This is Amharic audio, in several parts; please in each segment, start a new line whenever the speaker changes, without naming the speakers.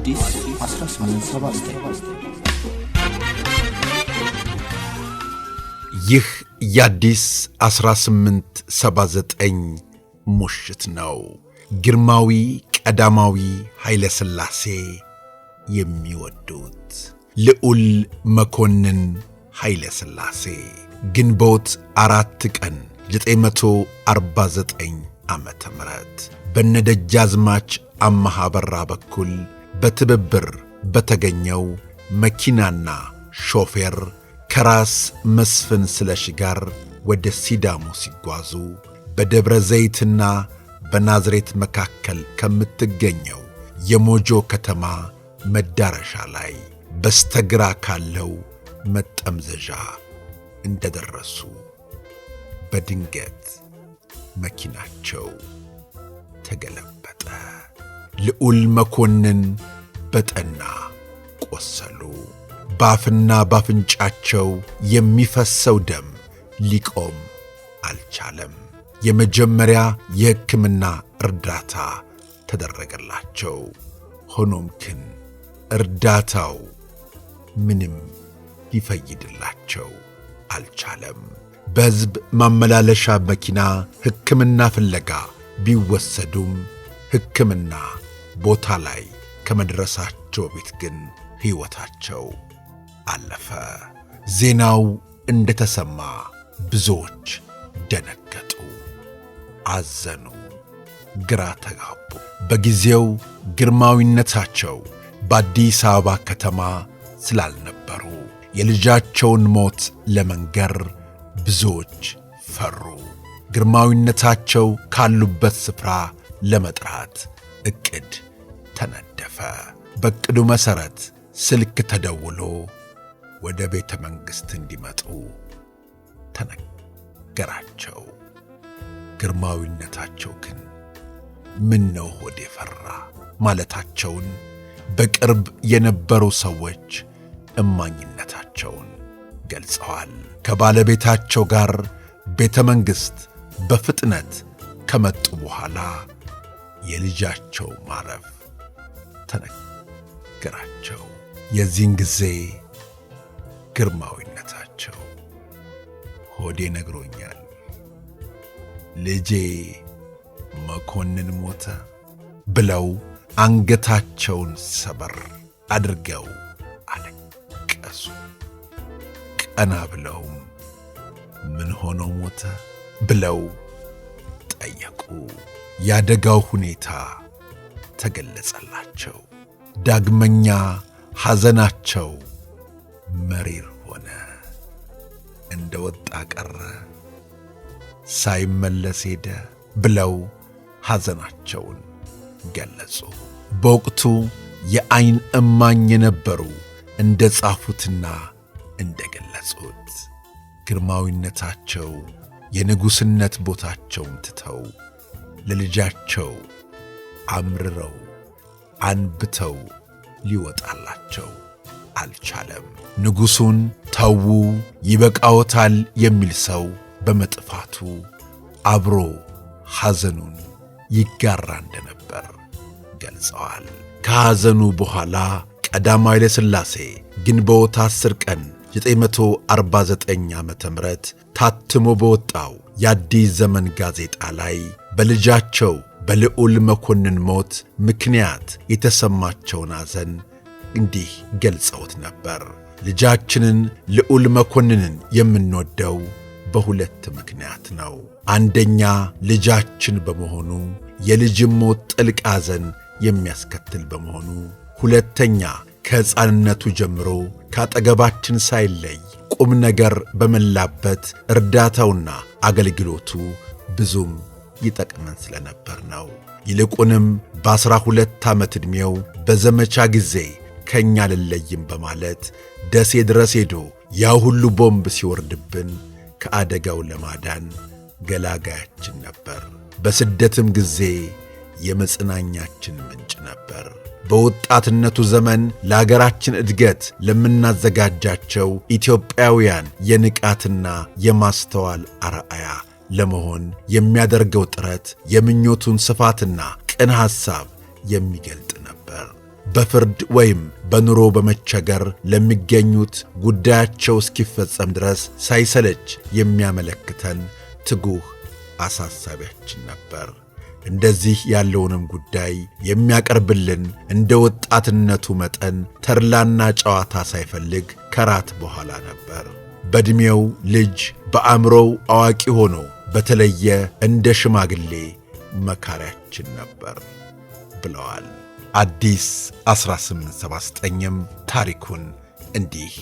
አዲስ 1879
ይህ የአዲስ 1879 ሙሽት ነው። ግርማዊ ቀዳማዊ ኃይለ ሥላሴ የሚወዱት ልዑል መኮንን ኃይለ ሥላሴ ግንቦት 4 ቀን 949 ዓመተ ምህረት በነደጃዝማች አማሃ በራ በኩል በትብብር በተገኘው መኪናና ሾፌር ከራስ መስፍን ስለሺ ጋር ወደ ሲዳሞ ሲጓዙ በደብረ ዘይትና በናዝሬት መካከል ከምትገኘው የሞጆ ከተማ መዳረሻ ላይ በስተግራ ካለው መጠምዘዣ እንደደረሱ በድንገት መኪናቸው ተገለበጠ። ልዑል መኮንን በጠና ቆሰሉ። ባፍና ባፍንጫቸው የሚፈሰው ደም ሊቆም አልቻለም። የመጀመሪያ የሕክምና እርዳታ ተደረገላቸው። ሆኖም ግን እርዳታው ምንም ሊፈይድላቸው አልቻለም። በሕዝብ ማመላለሻ መኪና ሕክምና ፍለጋ ቢወሰዱም ሕክምና ቦታ ላይ ከመድረሳቸው ቤት ግን ሕይወታቸው አለፈ። ዜናው እንደተሰማ ብዙዎች ደነገጡ፣ አዘኑ፣ ግራ ተጋቡ። በጊዜው ግርማዊነታቸው በአዲስ አበባ ከተማ ስላልነበሩ የልጃቸውን ሞት ለመንገር ብዙዎች ፈሩ። ግርማዊነታቸው ካሉበት ስፍራ ለመጥራት ዕቅድ ተነደፈ። በዕቅዱ መሠረት ስልክ ተደውሎ ወደ ቤተ መንግሥት እንዲመጡ ተነገራቸው። ግርማዊነታቸው ግን ምነው ሆዴ ፈራ ማለታቸውን በቅርብ የነበሩ ሰዎች እማኝነታቸውን ገልጸዋል። ከባለቤታቸው ጋር ቤተ መንግሥት በፍጥነት ከመጡ በኋላ የልጃቸው ማረፍ ተነገራቸው። የዚህን ጊዜ ግርማዊነታቸው ሆዴ ነግሮኛል፣ ልጄ መኮንን ሞተ ብለው አንገታቸውን ሰበር አድርገው አለቀሱ። ቀና ብለውም ምን ሆኖ ሞተ ብለው ጠየቁ። ያደጋው ሁኔታ ተገለጸላቸው። ዳግመኛ ሐዘናቸው መሪር ሆነ። እንደ ወጣ ቀረ፣ ሳይመለስ ሄደ ብለው ሐዘናቸውን ገለጹ። በወቅቱ የዐይን እማኝ የነበሩ እንደ ጻፉትና እንደ ገለጹት ግርማዊነታቸው የንጉሥነት ቦታቸውን ትተው ለልጃቸው አምርረው አንብተው ሊወጣላቸው አልቻለም። ንጉሡን ተዉ ይበቃዎታል የሚል ሰው በመጥፋቱ አብሮ ሐዘኑን ይጋራ እንደነበር ገልጸዋል። ከሐዘኑ በኋላ ቀዳማዊ ኃይለ ሥላሴ ግንቦት 10 ቀን 949 ዓመተ ምህረት ታትሞ በወጣው የአዲስ ዘመን ጋዜጣ ላይ በልጃቸው በልዑል መኮንን ሞት ምክንያት የተሰማቸውን ሐዘን እንዲህ ገልጸውት ነበር። ልጃችንን ልዑል መኮንንን የምንወደው በሁለት ምክንያት ነው። አንደኛ ልጃችን በመሆኑ የልጅም ሞት ጥልቅ ሐዘን የሚያስከትል በመሆኑ፣ ሁለተኛ ከሕፃንነቱ ጀምሮ ካጠገባችን ሳይለይ ቁም ነገር በመላበት እርዳታውና አገልግሎቱ ብዙም ይጠቅመን ስለነበር ነው። ይልቁንም በ12 ዓመት ዕድሜው በዘመቻ ጊዜ ከእኛ ልለይም በማለት ደሴ ድረስ ሄዶ ያ ሁሉ ቦምብ ሲወርድብን ከአደጋው ለማዳን ገላጋያችን ነበር። በስደትም ጊዜ የመጽናኛችን ምንጭ ነበር። በወጣትነቱ ዘመን ለአገራችን እድገት ለምናዘጋጃቸው ኢትዮጵያውያን የንቃትና የማስተዋል አርአያ ለመሆን የሚያደርገው ጥረት የምኞቱን ስፋትና ቅን ሐሳብ የሚገልጥ ነበር። በፍርድ ወይም በኑሮ በመቸገር ለሚገኙት ጉዳያቸው እስኪፈጸም ድረስ ሳይሰለች የሚያመለክተን ትጉህ አሳሳቢያችን ነበር። እንደዚህ ያለውንም ጉዳይ የሚያቀርብልን እንደ ወጣትነቱ መጠን ተድላና ጨዋታ ሳይፈልግ ከራት በኋላ ነበር። በዕድሜው ልጅ በአእምሮው አዋቂ ሆኖ በተለየ እንደ ሽማግሌ መካሪያችን ነበር ብለዋል። አዲስ 1879ም ታሪኩን እንዲህ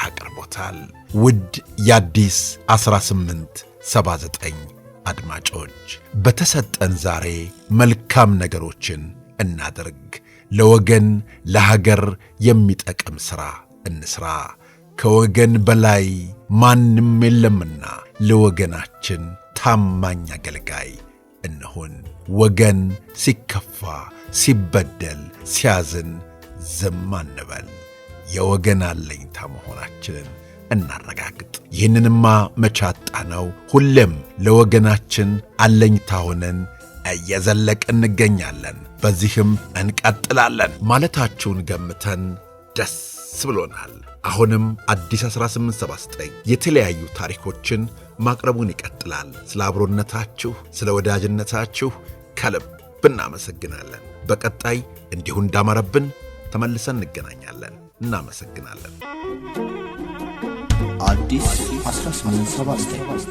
አቅርቦታል። ውድ የአዲስ 1879 አድማጮች፣ በተሰጠን ዛሬ መልካም ነገሮችን እናድርግ። ለወገን ለሀገር የሚጠቅም ሥራ እንስራ። ከወገን በላይ ማንም የለምና ለወገናችን ታማኝ አገልጋይ እንሁን። ወገን ሲከፋ፣ ሲበደል፣ ሲያዝን ዝም አንበል። የወገን አለኝታ መሆናችንን እናረጋግጥ። ይህንንማ መቻጣ ነው። ሁሌም ለወገናችን አለኝታ ሆነን እየዘለቅን እንገኛለን፣ በዚህም እንቀጥላለን ማለታችሁን ገምተን ደስ ብሎናል። አሁንም አዲስ 1879 የተለያዩ ታሪኮችን ማቅረቡን ይቀጥላል። ስለ አብሮነታችሁ፣ ስለ ወዳጅነታችሁ ከልብ እናመሰግናለን። በቀጣይ እንዲሁ እንዳመረብን ተመልሰን እንገናኛለን። እናመሰግናለን።
አዲስ 1879